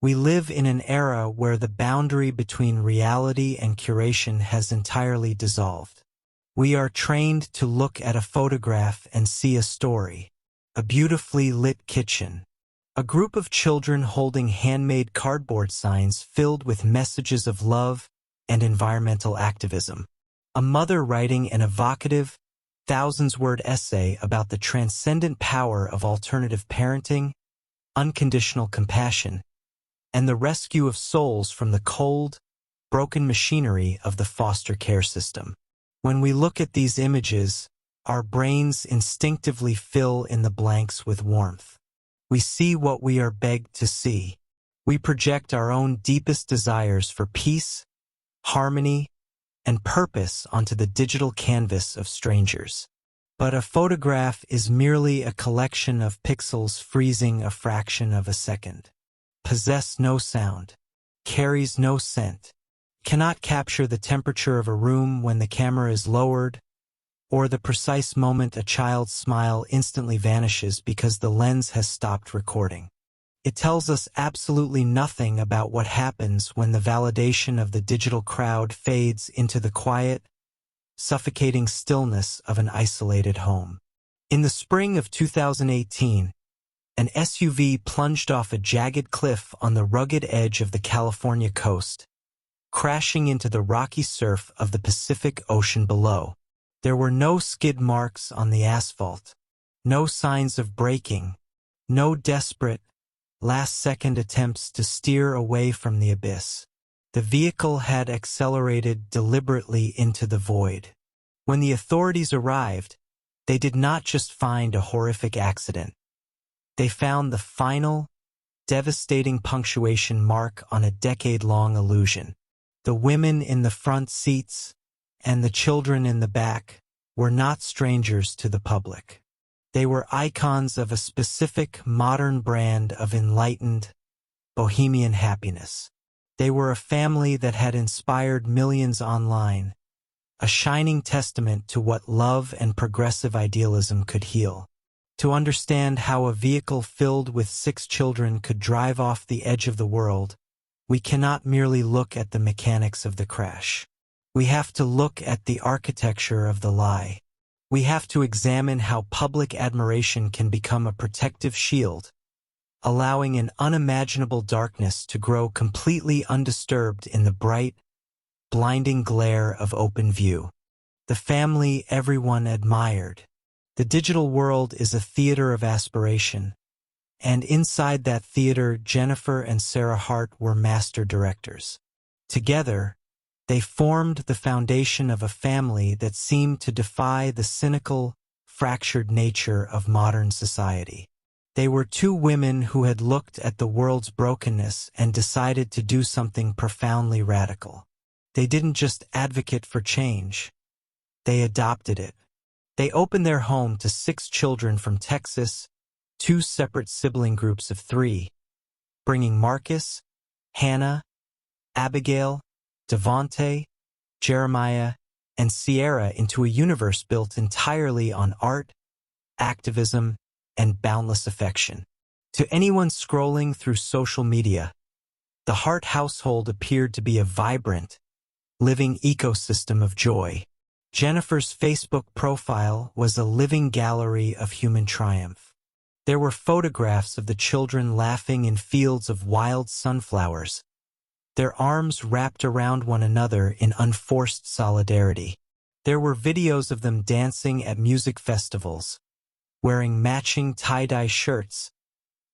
We live in an era where the boundary between reality and curation has entirely dissolved. We are trained to look at a photograph and see a story, a beautifully lit kitchen, a group of children holding handmade cardboard signs filled with messages of love and environmental activism, a mother writing an evocative, thousands-word essay about the transcendent power of alternative parenting, unconditional compassion, and the rescue of souls from the cold, broken machinery of the foster care system. When we look at these images, our brains instinctively fill in the blanks with warmth. We see what we are begged to see. We project our own deepest desires for peace, harmony, and purpose onto the digital canvas of strangers. But a photograph is merely a collection of pixels freezing a fraction of a second, possess no sound, carries no scent, cannot capture the temperature of a room when the camera is lowered, or the precise moment a child's smile instantly vanishes because the lens has stopped recording. It tells us absolutely nothing about what happens when the validation of the digital crowd fades into the quiet, suffocating stillness of an isolated home. In the spring of 2018, an SUV plunged off a jagged cliff on the rugged edge of the California coast, crashing into the rocky surf of the Pacific Ocean below. There were no skid marks on the asphalt, no signs of braking, no desperate, last-second attempts to steer away from the abyss. The vehicle had accelerated deliberately into the void. When the authorities arrived, they did not just find a horrific accident. They found the final, devastating punctuation mark on a decade-long illusion. The women in the front seats and the children in the back were not strangers to the public. They were icons of a specific modern brand of enlightened, bohemian happiness. They were a family that had inspired millions online, a shining testament to what love and progressive idealism could heal. To understand how a vehicle filled with 6 children could drive off the edge of the world, we cannot merely look at the mechanics of the crash. We have to look at the architecture of the lie. We have to examine how public admiration can become a protective shield, allowing an unimaginable darkness to grow completely undisturbed in the bright, blinding glare of open view. The family everyone admired. The digital world is a theater of aspiration, and inside that theater, Jennifer and Sarah Hart were master directors. Together, they formed the foundation of a family that seemed to defy the cynical, fractured nature of modern society. They were 2 women who had looked at the world's brokenness and decided to do something profoundly radical. They didn't just advocate for change, they adopted it. They opened their home to 6 children from Texas, 2 separate sibling groups of 3, bringing Marcus, Hannah, Abigail, Devonte, Jeremiah, and Sierra into a universe built entirely on art, activism, and boundless affection. To anyone scrolling through social media, the Hart household appeared to be a vibrant, living ecosystem of joy. Jennifer's Facebook profile was a living gallery of human triumph. There were photographs of the children laughing in fields of wild sunflowers, their arms wrapped around one another in unforced solidarity. There were videos of them dancing at music festivals, wearing matching tie-dye shirts,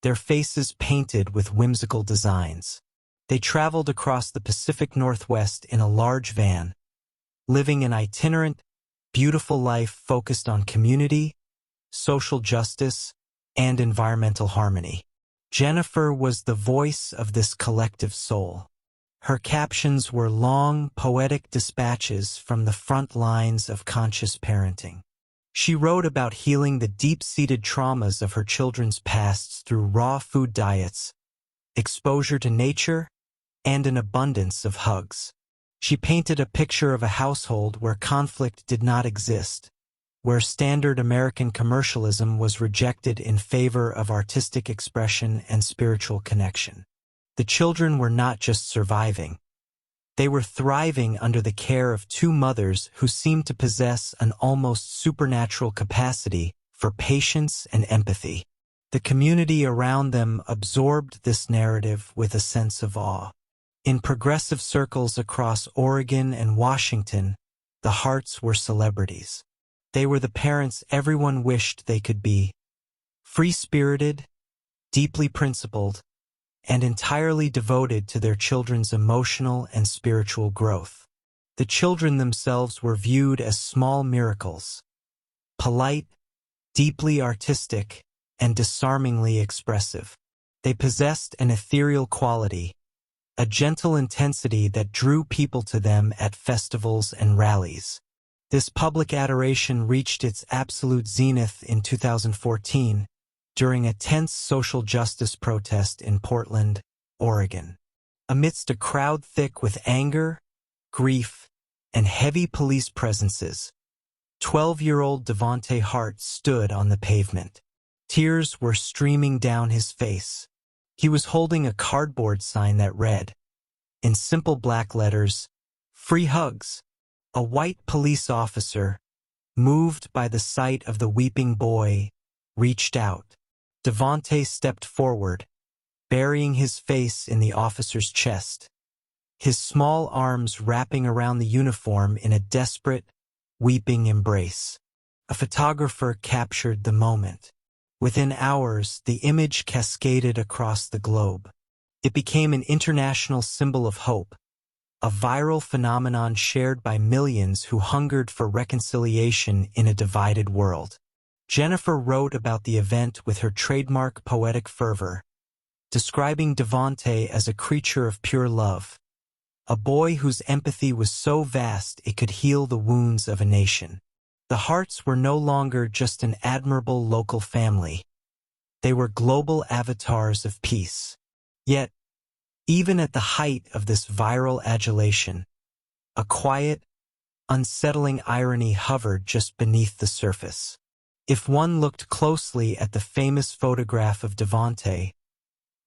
their faces painted with whimsical designs. They traveled across the Pacific Northwest in a large van, living an itinerant, beautiful life focused on community, social justice, and environmental harmony. Jennifer was the voice of this collective soul. Her captions were long, poetic dispatches from the front lines of conscious parenting. She wrote about healing the deep-seated traumas of her children's pasts through raw food diets, exposure to nature, and an abundance of hugs. She painted a picture of a household where conflict did not exist, where standard American commercialism was rejected in favor of artistic expression and spiritual connection. The children were not just surviving. They were thriving under the care of two mothers who seemed to possess an almost supernatural capacity for patience and empathy. The community around them absorbed this narrative with a sense of awe. In progressive circles across Oregon and Washington, the Harts were celebrities. They were the parents everyone wished they could be. Free-spirited, deeply principled, and entirely devoted to their children's emotional and spiritual growth. The children themselves were viewed as small miracles, polite, deeply artistic, and disarmingly expressive. They possessed an ethereal quality, a gentle intensity that drew people to them at festivals and rallies. This public adoration reached its absolute zenith in 2014, during a tense social justice protest in Portland, Oregon. Amidst a crowd thick with anger, grief, and heavy police presences, 12-year-old Devonte Hart stood on the pavement. Tears were streaming down his face. He was holding a cardboard sign that read, in simple black letters, "Free hugs." A white police officer, moved by the sight of the weeping boy, reached out. Devonte stepped forward, burying his face in the officer's chest, his small arms wrapping around the uniform in a desperate, weeping embrace. A photographer captured the moment. Within hours, the image cascaded across the globe. It became an international symbol of hope, a viral phenomenon shared by millions who hungered for reconciliation in a divided world. Jennifer wrote about the event with her trademark poetic fervor, describing Devonte as a creature of pure love, a boy whose empathy was so vast it could heal the wounds of a nation. The Harts were no longer just an admirable local family. They were global avatars of peace. Yet, even at the height of this viral adulation, a quiet, unsettling irony hovered just beneath the surface. If one looked closely at the famous photograph of Devonte,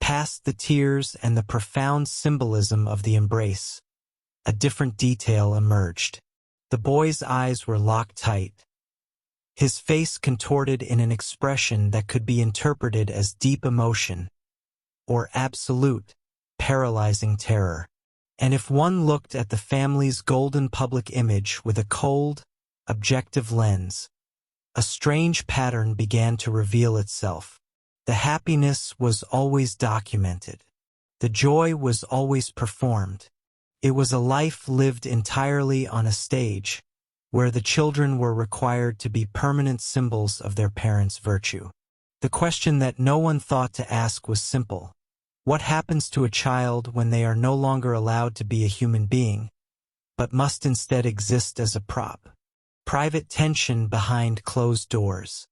past the tears and the profound symbolism of the embrace, a different detail emerged. The boy's eyes were locked tight, his face contorted in an expression that could be interpreted as deep emotion or absolute, paralyzing terror. And if one looked at the family's golden public image with a cold, objective lens, a strange pattern began to reveal itself. The happiness was always documented. The joy was always performed. It was a life lived entirely on a stage, where the children were required to be permanent symbols of their parents' virtue. The question that no one thought to ask was simple. What happens to a child when they are no longer allowed to be a human being, but must instead exist as a prop? Private tension behind closed doors.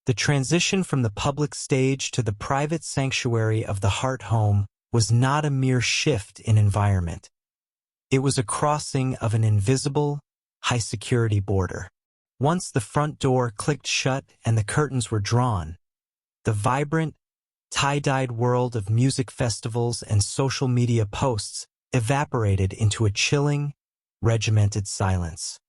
The transition from the public stage to the private sanctuary of the Hart home was not a mere shift in environment. It was a crossing of an invisible, high-security border. Once the front door clicked shut and the curtains were drawn, the vibrant, tie-dyed world of music festivals and social media posts evaporated into a chilling, regimented silence.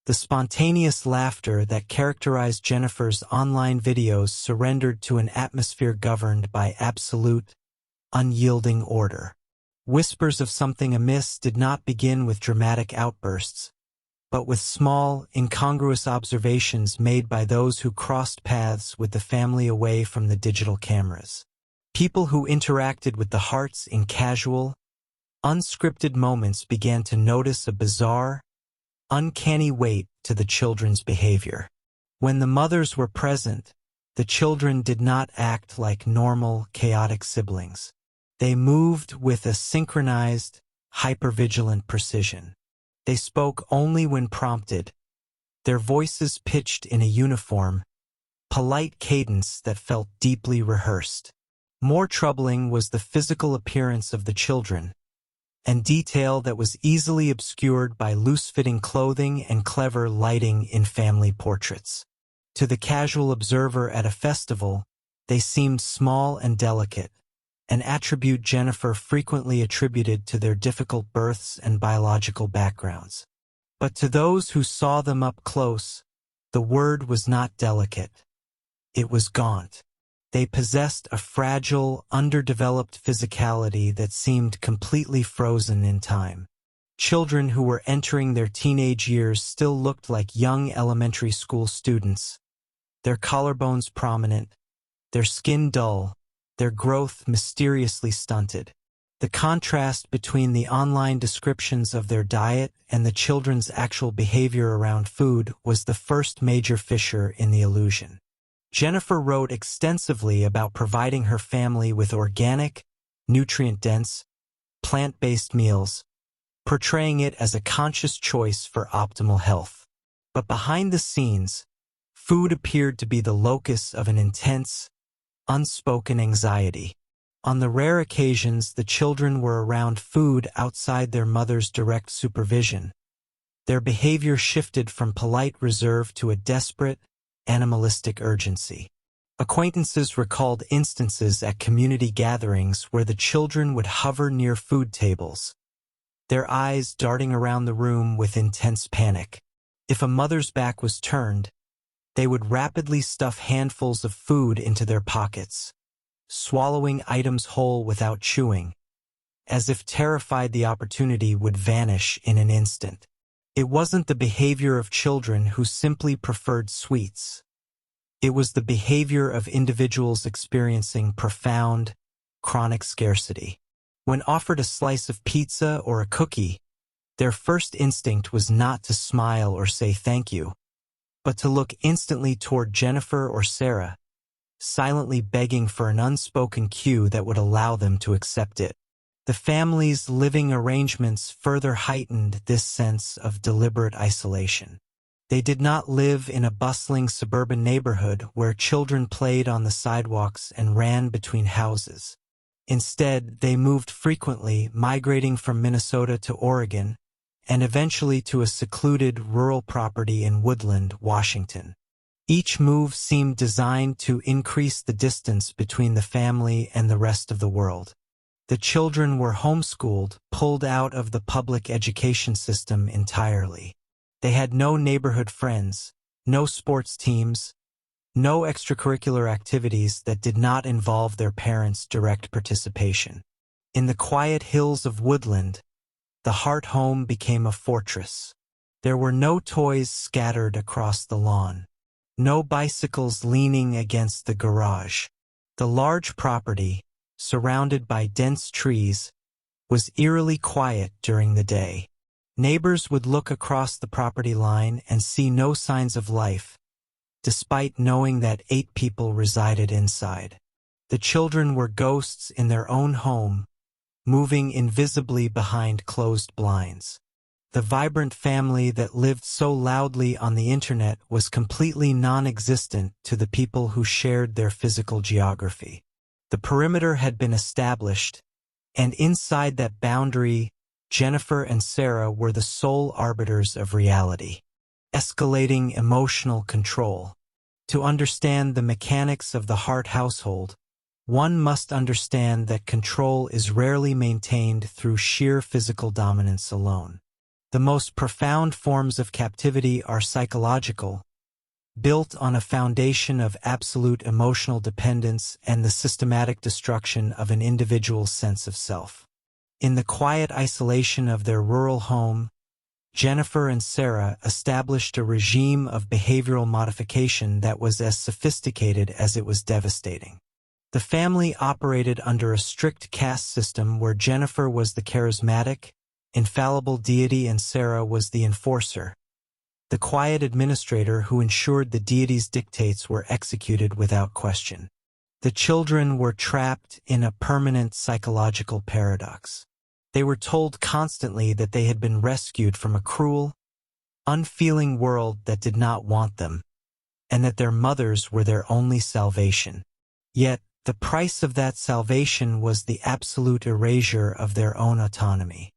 The spontaneous laughter that characterized Jennifer's online videos surrendered to an atmosphere governed by absolute, unyielding order. Whispers of something amiss did not begin with dramatic outbursts, but with small, incongruous observations made by those who crossed paths with the family away from the digital cameras. People who interacted with the Harts in casual, unscripted moments began to notice a bizarre, uncanny weight to the children's behavior. When the mothers were present, the children did not act like normal, chaotic siblings. They moved with a synchronized, hypervigilant precision. They spoke only when prompted, their voices pitched in a uniform, polite cadence that felt deeply rehearsed. More troubling was the physical appearance of the children, and detail that was easily obscured by loose-fitting clothing and clever lighting in family portraits. To the casual observer at a festival, they seemed small and delicate, an attribute Jennifer frequently attributed to their difficult births and biological backgrounds. But to those who saw them up close, the word was not delicate. It was gaunt. They possessed a fragile, underdeveloped physicality that seemed completely frozen in time. Children who were entering their teenage years still looked like young elementary school students, their collarbones prominent, their skin dull, their growth mysteriously stunted. The contrast between the online descriptions of their diet and the children's actual behavior around food was the first major fissure in the illusion. Jennifer wrote extensively about providing her family with organic, nutrient-dense, plant-based meals, portraying it as a conscious choice for optimal health. But behind the scenes, food appeared to be the locus of an intense, unspoken anxiety. On the rare occasions the children were around food outside their mother's direct supervision, their behavior shifted from polite reserve to a desperate, animalistic urgency. Acquaintances recalled instances at community gatherings where the children would hover near food tables, their eyes darting around the room with intense panic. If a mother's back was turned, they would rapidly stuff handfuls of food into their pockets, swallowing items whole without chewing, as if terrified the opportunity would vanish in an instant. It wasn't the behavior of children who simply preferred sweets. It was the behavior of individuals experiencing profound, chronic scarcity. When offered a slice of pizza or a cookie, their first instinct was not to smile or say thank you, but to look instantly toward Jennifer or Sarah, silently begging for an unspoken cue that would allow them to accept it. The family's living arrangements further heightened this sense of deliberate isolation. They did not live in a bustling suburban neighborhood where children played on the sidewalks and ran between houses. Instead, they moved frequently, migrating from Minnesota to Oregon, and eventually to a secluded rural property in Woodland, Washington. Each move seemed designed to increase the distance between the family and the rest of the world. The children were homeschooled, pulled out of the public education system entirely. They had no neighborhood friends, no sports teams, no extracurricular activities that did not involve their parents' direct participation. In the quiet hills of Woodland, the Hart home became a fortress. There were no toys scattered across the lawn, no bicycles leaning against the garage. The large property, surrounded by dense trees, was eerily quiet during the day. Neighbors would look across the property line and see no signs of life, despite knowing that 8 people resided inside. The children were ghosts in their own home, moving invisibly behind closed blinds. The vibrant family that lived so loudly on the internet was completely non-existent to the people who shared their physical geography. The perimeter had been established, and inside that boundary, Jennifer and Sarah were the sole arbiters of reality. Escalating emotional control. To understand the mechanics of the Hart household, one must understand that control is rarely maintained through sheer physical dominance alone. The most profound forms of captivity are psychological, built on a foundation of absolute emotional dependence and the systematic destruction of an individual's sense of self. In the quiet isolation of their rural home, Jennifer and Sarah established a regime of behavioral modification that was as sophisticated as it was devastating. The family operated under a strict caste system where Jennifer was the charismatic, infallible deity and Sarah was the enforcer, the quiet administrator who ensured the deity's dictates were executed without question. The children were trapped in a permanent psychological paradox. They were told constantly that they had been rescued from a cruel, unfeeling world that did not want them, and that their mothers were their only salvation. Yet, the price of that salvation was the absolute erasure of their own autonomy.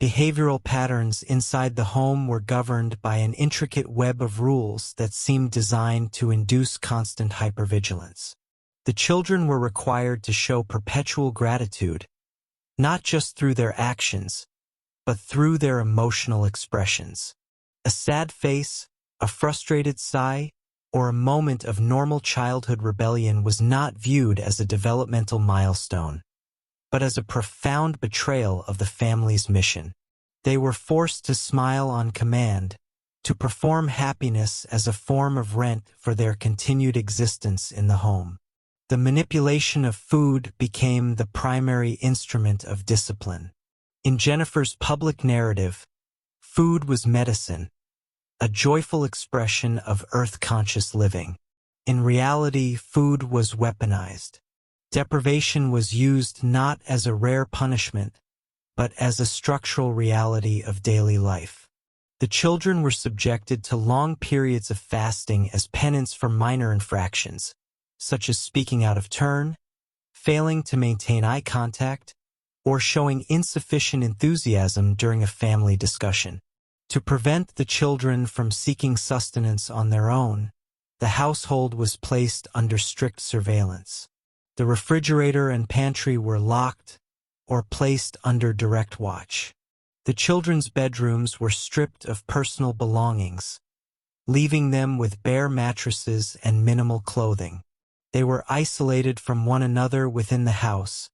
Behavioral patterns inside the home were governed by an intricate web of rules that seemed designed to induce constant hypervigilance. The children were required to show perpetual gratitude, not just through their actions, but through their emotional expressions. A sad face, a frustrated sigh, or a moment of normal childhood rebellion was not viewed as a developmental milestone, but as a profound betrayal of the family's mission. They were forced to smile on command, to perform happiness as a form of rent for their continued existence in the home. The manipulation of food became the primary instrument of discipline. In Jennifer's public narrative, food was medicine, a joyful expression of earth-conscious living. In reality, food was weaponized. Deprivation was used not as a rare punishment, but as a structural reality of daily life. The children were subjected to long periods of fasting as penance for minor infractions, such as speaking out of turn, failing to maintain eye contact, or showing insufficient enthusiasm during a family discussion. To prevent the children from seeking sustenance on their own, the household was placed under strict surveillance. The refrigerator and pantry were locked or placed under direct watch. The children's bedrooms were stripped of personal belongings, leaving them with bare mattresses and minimal clothing. They were isolated from one another within the house,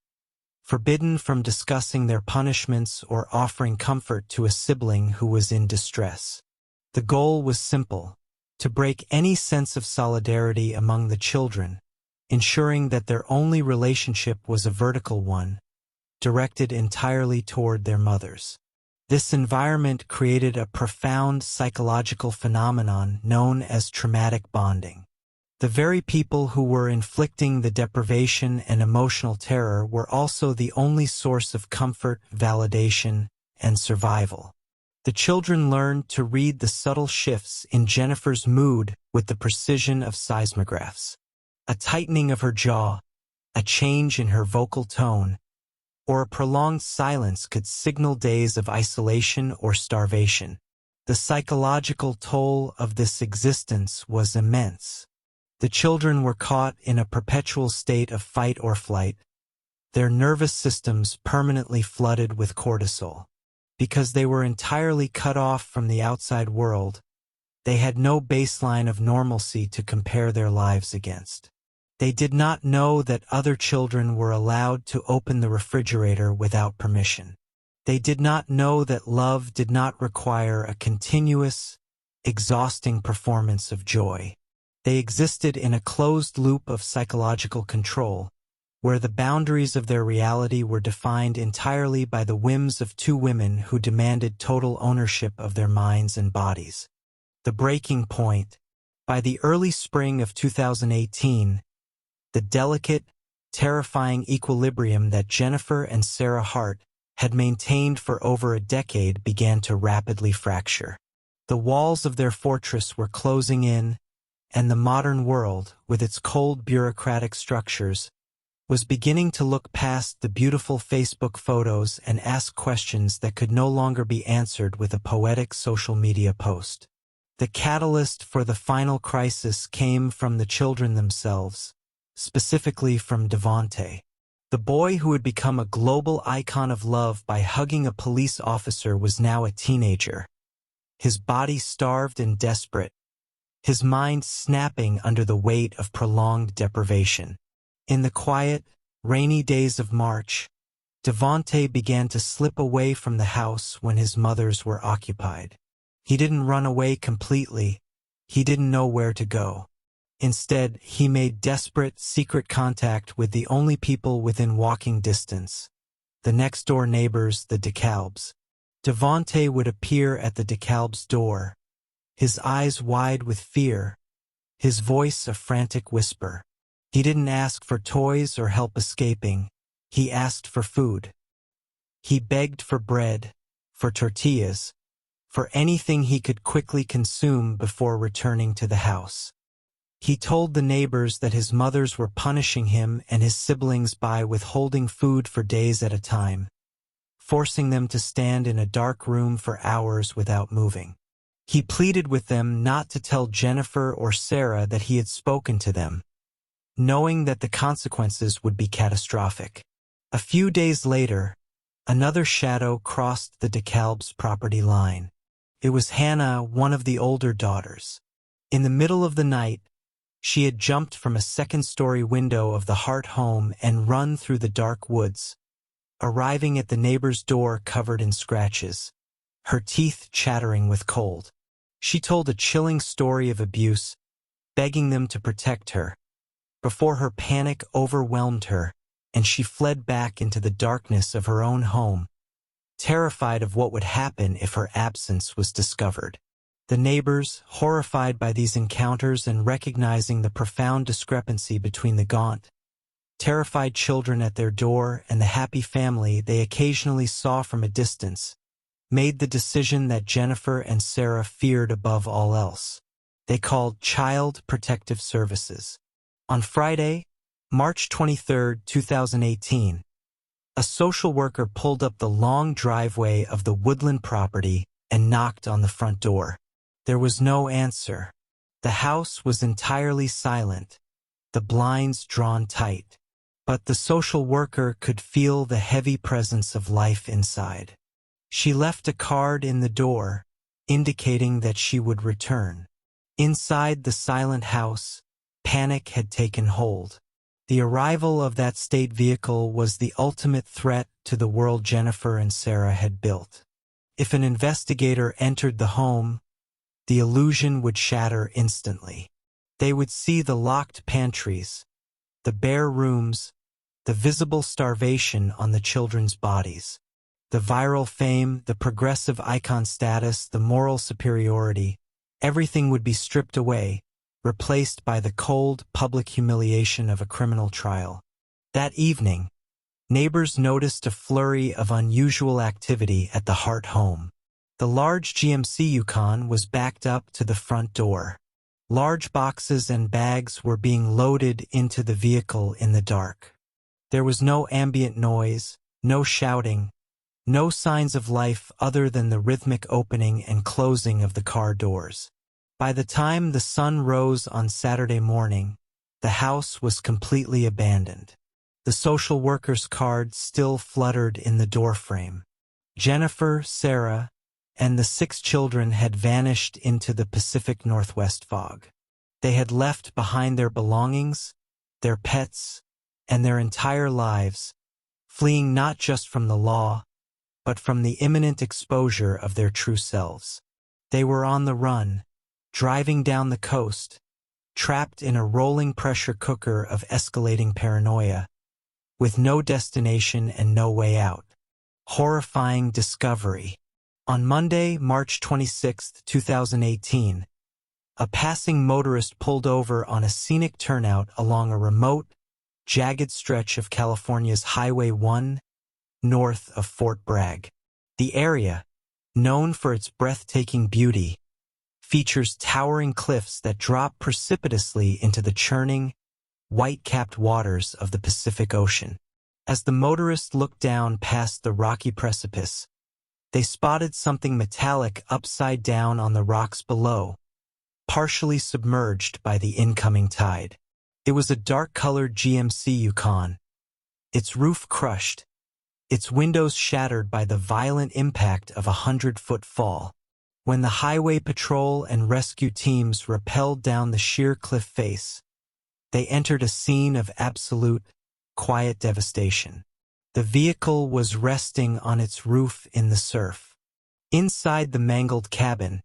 forbidden from discussing their punishments or offering comfort to a sibling who was in distress. The goal was simple: to break any sense of solidarity among the children, ensuring that their only relationship was a vertical one, directed entirely toward their mothers. This environment created a profound psychological phenomenon known as traumatic bonding. The very people who were inflicting the deprivation and emotional terror were also the only source of comfort, validation, and survival. The children learned to read the subtle shifts in Jennifer's mood with the precision of seismographs. A tightening of her jaw, a change in her vocal tone, or a prolonged silence could signal days of isolation or starvation. The psychological toll of this existence was immense. The children were caught in a perpetual state of fight or flight, their nervous systems permanently flooded with cortisol. Because they were entirely cut off from the outside world, they had no baseline of normalcy to compare their lives against. They did not know that other children were allowed to open the refrigerator without permission. They did not know that love did not require a continuous, exhausting performance of joy. They existed in a closed loop of psychological control, where the boundaries of their reality were defined entirely by the whims of two women who demanded total ownership of their minds and bodies. The breaking point. By the early spring of 2018, the delicate, terrifying equilibrium that Jennifer and Sarah Hart had maintained for over a decade began to rapidly fracture. The walls of their fortress were closing in, and the modern world, with its cold bureaucratic structures, was beginning to look past the beautiful Facebook photos and ask questions that could no longer be answered with a poetic social media post. The catalyst for the final crisis came from the children themselves, specifically from Devonte. The boy who had become a global icon of love by hugging a police officer was now a teenager, his body starved and desperate, his mind snapping under the weight of prolonged deprivation. In the quiet, rainy days of March, Devonte began to slip away from the house when his mothers were occupied. He didn't run away completely. He didn't know where to go. Instead, he made desperate, secret contact with the only people within walking distance, the next-door neighbors, the DeKalbs. Devonte would appear at the DeKalb's door, his eyes wide with fear, his voice a frantic whisper. He didn't ask for toys or help escaping. He asked for food. He begged for bread, for tortillas, for anything he could quickly consume before returning to the house. He told the neighbors that his mothers were punishing him and his siblings by withholding food for days at a time, forcing them to stand in a dark room for hours without moving. He pleaded with them not to tell Jennifer or Sarah that he had spoken to them, knowing that the consequences would be catastrophic. A few days later, another shadow crossed the DeKalb's property line. It was Hannah, one of the older daughters. In the middle of the night, she had jumped from a second-story window of the Hart home and run through the dark woods, arriving at the neighbor's door covered in scratches, her teeth chattering with cold. She told a chilling story of abuse, begging them to protect her, before her panic overwhelmed her and she fled back into the darkness of her own home, terrified of what would happen if her absence was discovered. The neighbors, horrified by these encounters and recognizing the profound discrepancy between the gaunt, terrified children at their door and the happy family they occasionally saw from a distance, made the decision that Jennifer and Sarah feared above all else. They called Child Protective Services. On Friday, March 23, 2018, a social worker pulled up the long driveway of the Woodland property and knocked on the front door. There was no answer. The house was entirely silent, the blinds drawn tight. But the social worker could feel the heavy presence of life inside. She left a card in the door, indicating that she would return. Inside the silent house, panic had taken hold. The arrival of that state vehicle was the ultimate threat to the world Jennifer and Sarah had built. If an investigator entered the home, the illusion would shatter instantly. They would see the locked pantries, the bare rooms, the visible starvation on the children's bodies. The viral fame, the progressive icon status, the moral superiority, everything would be stripped away, replaced by the cold, public humiliation of a criminal trial. That evening, neighbors noticed a flurry of unusual activity at the Hart home. The large GMC Yukon was backed up to the front door. Large boxes and bags were being loaded into the vehicle in the dark. There was no ambient noise, no shouting, no signs of life other than the rhythmic opening and closing of the car doors. By the time the sun rose on Saturday morning, the house was completely abandoned. The social worker's card still fluttered in the doorframe. Jennifer, Sarah, and the 6 children had vanished into the Pacific Northwest fog. They had left behind their belongings, their pets, and their entire lives, fleeing not just from the law, but from the imminent exposure of their true selves. They were on the run, driving down the coast, trapped in a rolling pressure cooker of escalating paranoia, with no destination and no way out. Horrifying Discovery. On Monday, March 26, 2018, a passing motorist pulled over on a scenic turnout along a remote, jagged stretch of California's Highway 1, north of Fort Bragg. The area, known for its breathtaking beauty, features towering cliffs that drop precipitously into the churning, white-capped waters of the Pacific Ocean. As the motorist looked down past the rocky precipice, they spotted something metallic upside down on the rocks below, partially submerged by the incoming tide. It was a dark-colored GMC Yukon, its roof crushed, its windows shattered by the violent impact of a 100-foot fall. When the highway patrol and rescue teams rappelled down the sheer cliff face, they entered a scene of absolute, quiet devastation. The vehicle was resting on its roof in the surf. Inside the mangled cabin,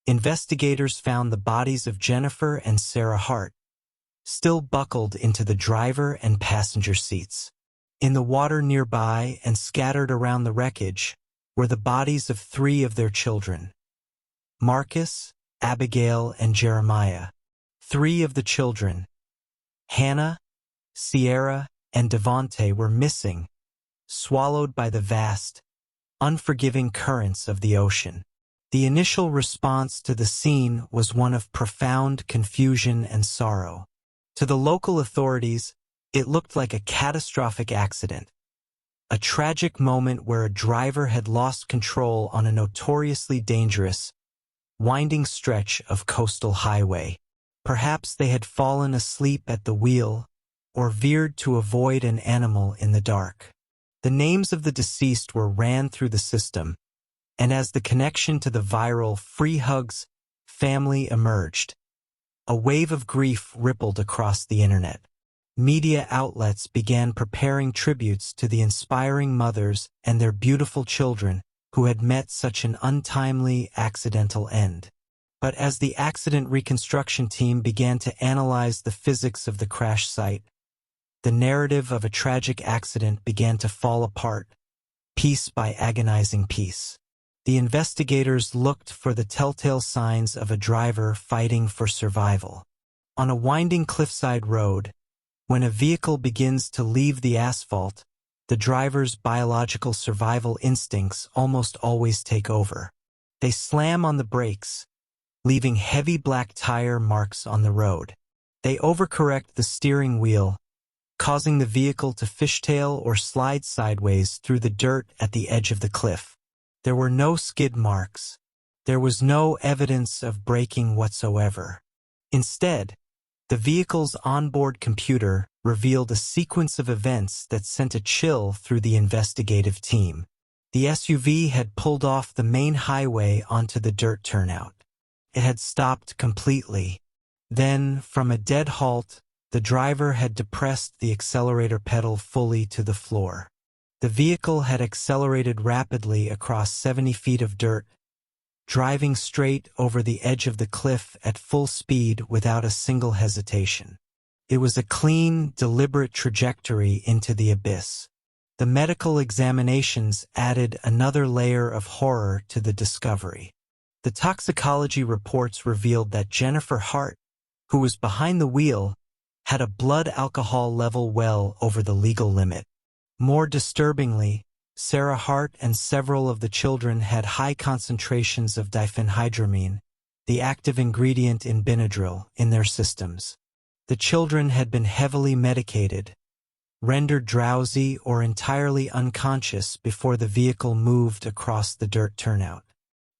investigators found the bodies of Jennifer and Sarah Hart, still buckled into the driver and passenger seats. In the water nearby and scattered around the wreckage were the bodies of 3 of their children, Marcus, Abigail, and Jeremiah. 3 of the children, Hannah, Sierra, and Devonte, were missing, swallowed by the vast, unforgiving currents of the ocean. The initial response to the scene was one of profound confusion and sorrow. To the local authorities, it looked like a catastrophic accident, a tragic moment where a driver had lost control on a notoriously dangerous, winding stretch of coastal highway. Perhaps they had fallen asleep at the wheel, or veered to avoid an animal in the dark. The names of the deceased were ran through the system, and as the connection to the viral Free Hugs family emerged, a wave of grief rippled across the internet. Media outlets began preparing tributes to the inspiring mothers and their beautiful children who had met such an untimely, accidental end. But as the accident reconstruction team began to analyze the physics of the crash site, the narrative of a tragic accident began to fall apart, piece by agonizing piece. The investigators looked for the telltale signs of a driver fighting for survival. On a winding cliffside road, when a vehicle begins to leave the asphalt, the driver's biological survival instincts almost always take over. They slam on the brakes, leaving heavy black tire marks on the road. They overcorrect the steering wheel, causing the vehicle to fishtail or slide sideways through the dirt at the edge of the cliff. There were no skid marks. There was no evidence of braking whatsoever. Instead, the vehicle's onboard computer revealed a sequence of events that sent a chill through the investigative team. The SUV had pulled off the main highway onto the dirt turnout. It had stopped completely. Then, from a dead halt, the driver had depressed the accelerator pedal fully to the floor. The vehicle had accelerated rapidly across 70 feet of dirt, driving straight over the edge of the cliff at full speed without a single hesitation. It was a clean, deliberate trajectory into the abyss. The medical examinations added another layer of horror to the discovery. The toxicology reports revealed that Jennifer Hart, who was behind the wheel, had a blood alcohol level well over the legal limit. More disturbingly, Sarah Hart and several of the children had high concentrations of diphenhydramine, the active ingredient in Benadryl, in their systems. The children had been heavily medicated, rendered drowsy or entirely unconscious before the vehicle moved across the dirt turnout.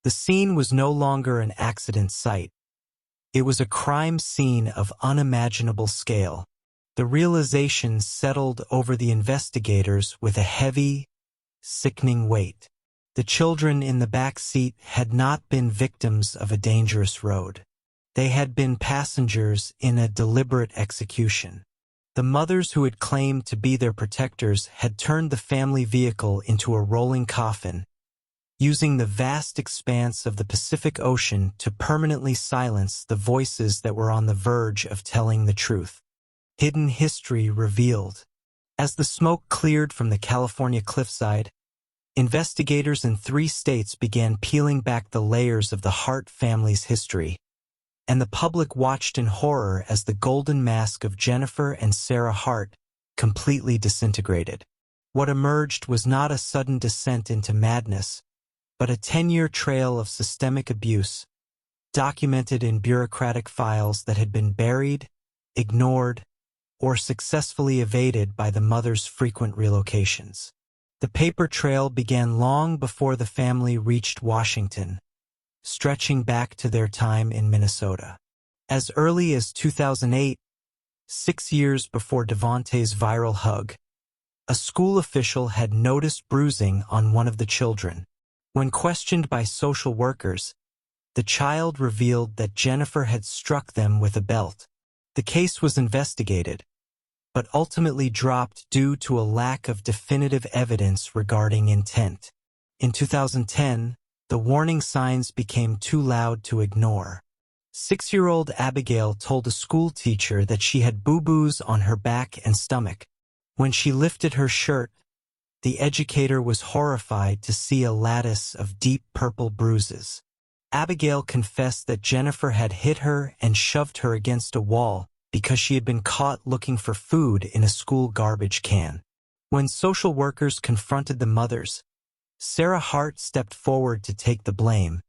The scene was no longer an accident site. It was a crime scene of unimaginable scale. The realization settled over the investigators with a heavy, sickening weight. The children in the back seat had not been victims of a dangerous road. They had been passengers in a deliberate execution. The mothers who had claimed to be their protectors had turned the family vehicle into a rolling coffin, using the vast expanse of the Pacific Ocean to permanently silence the voices that were on the verge of telling the truth. Hidden history revealed. As the smoke cleared from the California cliffside, investigators in 3 states began peeling back the layers of the Hart family's history, and the public watched in horror as the golden mask of Jennifer and Sarah Hart completely disintegrated. What emerged was not a sudden descent into madness, but a 10-year trail of systemic abuse, documented in bureaucratic files that had been buried, ignored, or successfully evaded by the mother's frequent relocations. The paper trail began long before the family reached Washington, stretching back to their time in Minnesota. As early as 2008, 6 years before Devonte's viral hug, a school official had noticed bruising on one of the children. When questioned by social workers, the child revealed that Jennifer had struck them with a belt. The case was investigated, but ultimately dropped due to a lack of definitive evidence regarding intent. In 2010, the warning signs became too loud to ignore. 6-year-old Abigail told a school teacher that she had boo-boos on her back and stomach. When she lifted her shirt, the educator was horrified to see a lattice of deep purple bruises. Abigail confessed that Jennifer had hit her and shoved her against a wall because she had been caught looking for food in a school garbage can. When social workers confronted the mothers, Sarah Hart stepped forward to take the blame,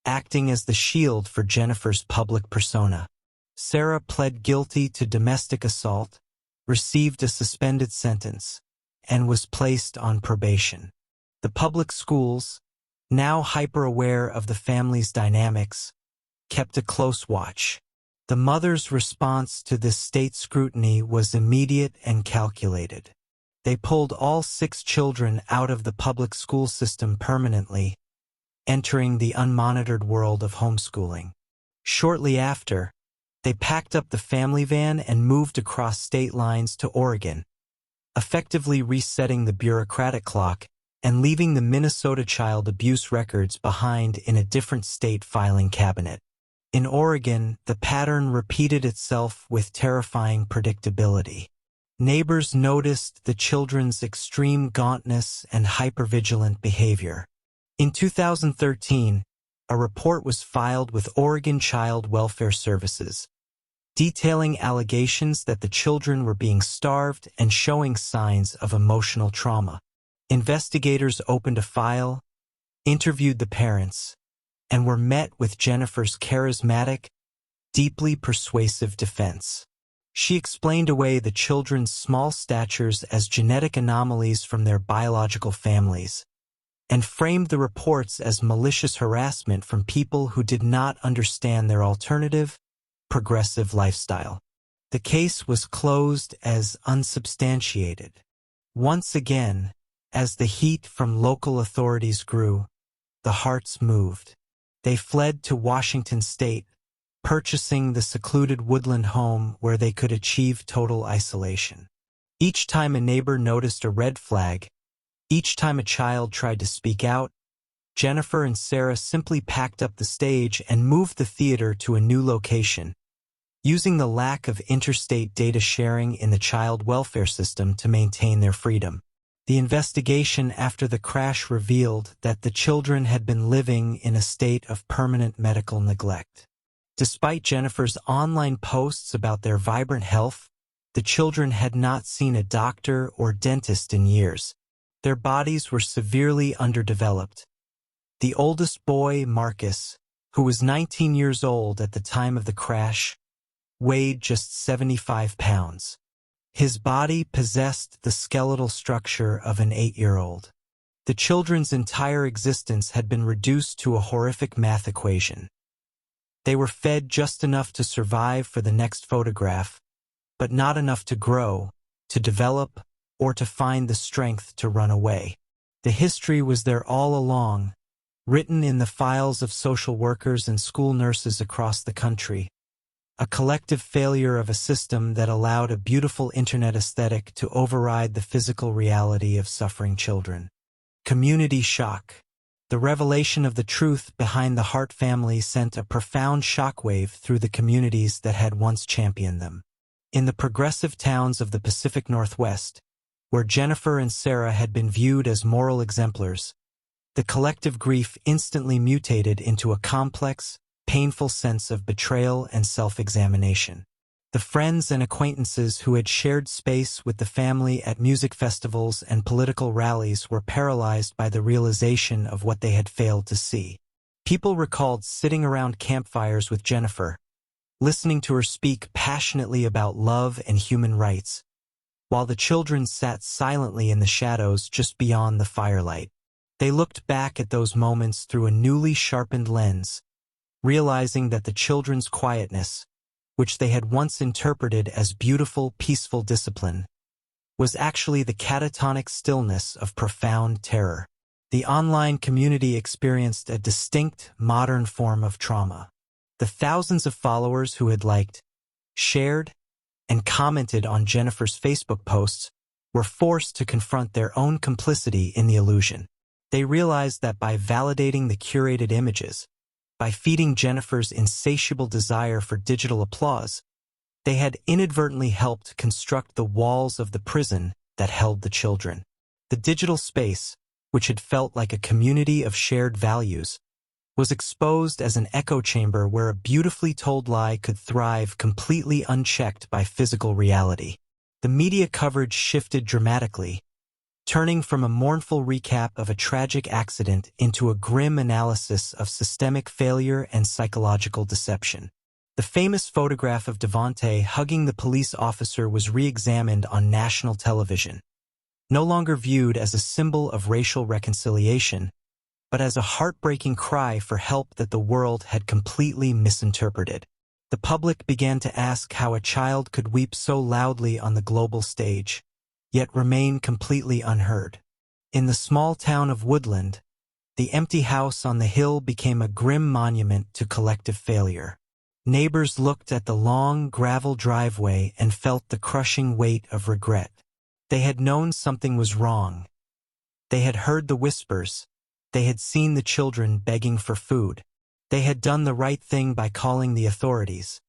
acting as the shield for Jennifer's public persona. Sarah pled guilty to domestic assault, received a suspended sentence, and was placed on probation. The public schools, now hyper-aware of the family's dynamics, kept a close watch. The mother's response to this state scrutiny was immediate and calculated. They pulled all 6 children out of the public school system permanently, entering the unmonitored world of homeschooling. Shortly after, they packed up the family van and moved across state lines to Oregon, effectively resetting the bureaucratic clock and leaving the Minnesota child abuse records behind in a different state filing cabinet. In Oregon, the pattern repeated itself with terrifying predictability. Neighbors noticed the children's extreme gauntness and hypervigilant behavior. In 2013, a report was filed with Oregon Child Welfare Services, detailing allegations that the children were being starved and showing signs of emotional trauma. Investigators opened a file, interviewed the parents, and were met with Jennifer's charismatic, deeply persuasive defense. She explained away the children's small statures as genetic anomalies from their biological families, and framed the reports as malicious harassment from people who did not understand their alternative, progressive lifestyle. The case was closed as unsubstantiated. Once again, as the heat from local authorities grew, the Harts moved. They fled to Washington state, purchasing the secluded woodland home where they could achieve total isolation. Each time a neighbor noticed a red flag, each time a child tried to speak out, Jennifer and Sarah simply packed up the stage and moved the theater to a new location, using the lack of interstate data sharing in the child welfare system to maintain their freedom. The investigation after the crash revealed that the children had been living in a state of permanent medical neglect. Despite Jennifer's online posts about their vibrant health, the children had not seen a doctor or dentist in years. Their bodies were severely underdeveloped. The oldest boy, Marcus, who was 19 years old at the time of the crash, weighed just 75 pounds. His body possessed the skeletal structure of an 8-year-old. The children's entire existence had been reduced to a horrific math equation. They were fed just enough to survive for the next photograph, but not enough to grow, to develop, or to find the strength to run away. The history was there all along, written in the files of social workers and school nurses across the country. A collective failure of a system that allowed a beautiful internet aesthetic to override the physical reality of suffering children. Community shock. The revelation of the truth behind the Hart family sent a profound shockwave through the communities that had once championed them. In the progressive towns of the Pacific Northwest, where Jennifer and Sarah had been viewed as moral exemplars, the collective grief instantly mutated into a complex, painful sense of betrayal and self-examination. The friends and acquaintances who had shared space with the family at music festivals and political rallies were paralyzed by the realization of what they had failed to see. People recalled sitting around campfires with Jennifer, listening to her speak passionately about love and human rights, while the children sat silently in the shadows just beyond the firelight. They looked back at those moments through a newly sharpened lens, realizing that the children's quietness, which they had once interpreted as beautiful, peaceful discipline, was actually the catatonic stillness of profound terror. The online community experienced a distinct, modern form of trauma. The thousands of followers who had liked, shared, and commented on Jennifer's Facebook posts were forced to confront their own complicity in the illusion. They realized that by validating the curated images, by feeding Jennifer's insatiable desire for digital applause, they had inadvertently helped construct the walls of the prison that held the children. The digital space, which had felt like a community of shared values, was exposed as an echo chamber where a beautifully told lie could thrive completely unchecked by physical reality. The media coverage shifted dramatically, turning from a mournful recap of a tragic accident into a grim analysis of systemic failure and psychological deception. The famous photograph of Devonte hugging the police officer was re-examined on national television, no longer viewed as a symbol of racial reconciliation, but as a heartbreaking cry for help that the world had completely misinterpreted. The public began to ask how a child could weep so loudly on the global stage, yet remain completely unheard. In the small town of Woodland, the empty house on the hill became a grim monument to collective failure. Neighbors looked at the long gravel driveway and felt the crushing weight of regret. They had known something was wrong. They had heard the whispers. They had seen the children begging for food. They had done the right thing by calling the authorities.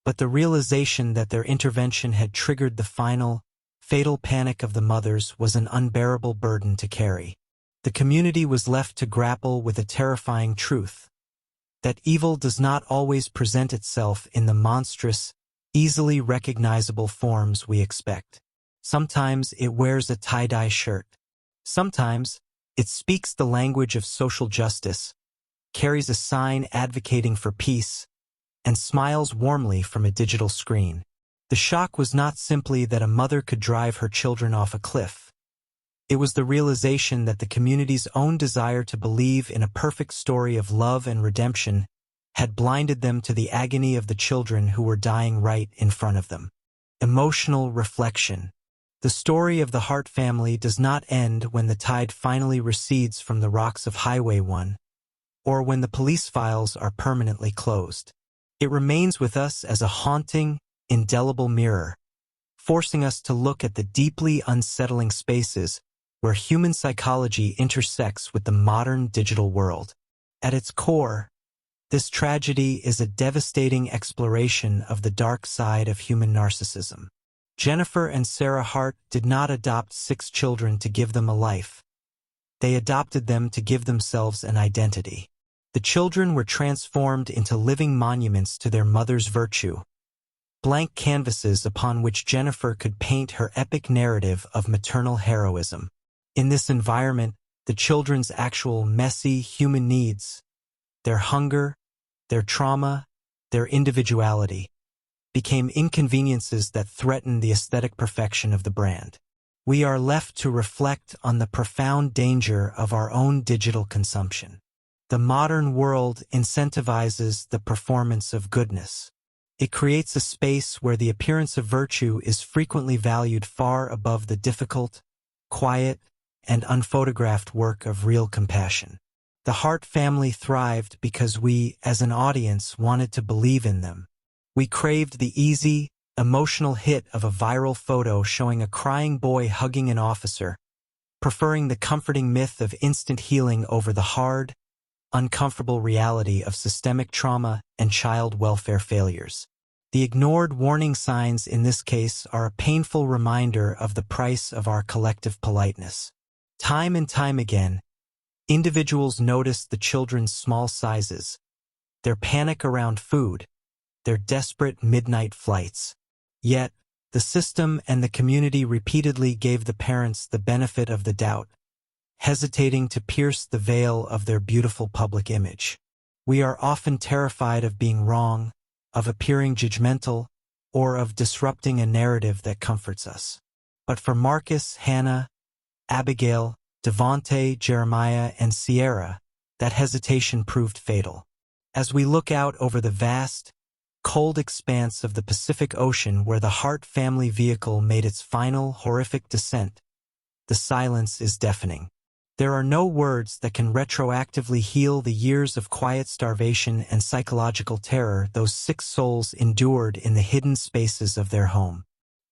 But the realization that their intervention had triggered the final, fatal panic of the mothers was an unbearable burden to carry. The community was left to grapple with a terrifying truth: that evil does not always present itself in the monstrous, easily recognizable forms we expect. Sometimes it wears a tie-dye shirt. Sometimes it speaks the language of social justice, carries a sign advocating for peace, and smiles warmly from a digital screen. The shock was not simply that a mother could drive her children off a cliff. It was the realization that the community's own desire to believe in a perfect story of love and redemption had blinded them to the agony of the children who were dying right in front of them. Emotional reflection. The story of the Hart family does not end when the tide finally recedes from the rocks of Highway 1, or when the police files are permanently closed. It remains with us as a haunting, indelible mirror, forcing us to look at the deeply unsettling spaces where human psychology intersects with the modern digital world. At its core, this tragedy is a devastating exploration of the dark side of human narcissism. Jennifer and Sarah Hart did not adopt 6 children to give them a life. They adopted them to give themselves an identity. The children were transformed into living monuments to their mother's virtue, blank canvases upon which Jennifer could paint her epic narrative of maternal heroism. In this environment, the children's actual messy human needs, their hunger, their trauma, their individuality, became inconveniences that threatened the aesthetic perfection of the brand. We are left to reflect on the profound danger of our own digital consumption. The modern world incentivizes the performance of goodness. It creates a space where the appearance of virtue is frequently valued far above the difficult, quiet, and unphotographed work of real compassion. The Hart family thrived because we, as an audience, wanted to believe in them. We craved the easy, emotional hit of a viral photo showing a crying boy hugging an officer, preferring the comforting myth of instant healing over the hard, uncomfortable reality of systemic trauma and child welfare failures. The ignored warning signs in this case are a painful reminder of the price of our collective politeness. Time and time again, individuals noticed the children's small sizes, their panic around food, their desperate midnight flights. Yet, the system and the community repeatedly gave the parents the benefit of the doubt, hesitating to pierce the veil of their beautiful public image. We are often terrified of being wrong, of appearing judgmental, or of disrupting a narrative that comforts us. But for Marcus, Hannah, Abigail, Devonte, Jeremiah, and Sierra, that hesitation proved fatal. As we look out over the vast, cold expanse of the Pacific Ocean where the Hart family vehicle made its final horrific descent, the silence is deafening. There are no words that can retroactively heal the years of quiet starvation and psychological terror those 6 souls endured in the hidden spaces of their home.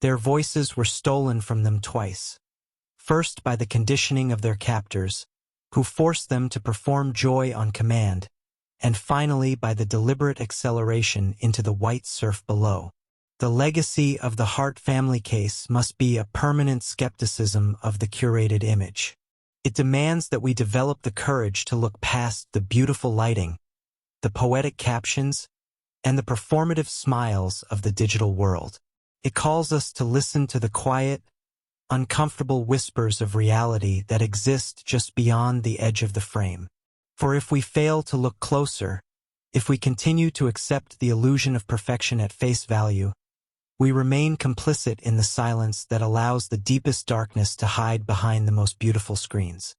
Their voices were stolen from them twice. First by the conditioning of their captors, who forced them to perform joy on command, and finally by the deliberate acceleration into the white surf below. The legacy of the Hart family case must be a permanent skepticism of the curated image. It demands that we develop the courage to look past the beautiful lighting, the poetic captions, and the performative smiles of the digital world. It calls us to listen to the quiet, uncomfortable whispers of reality that exist just beyond the edge of the frame. For if we fail to look closer, if we continue to accept the illusion of perfection at face value, we remain complicit in the silence that allows the deepest darkness to hide behind the most beautiful screens.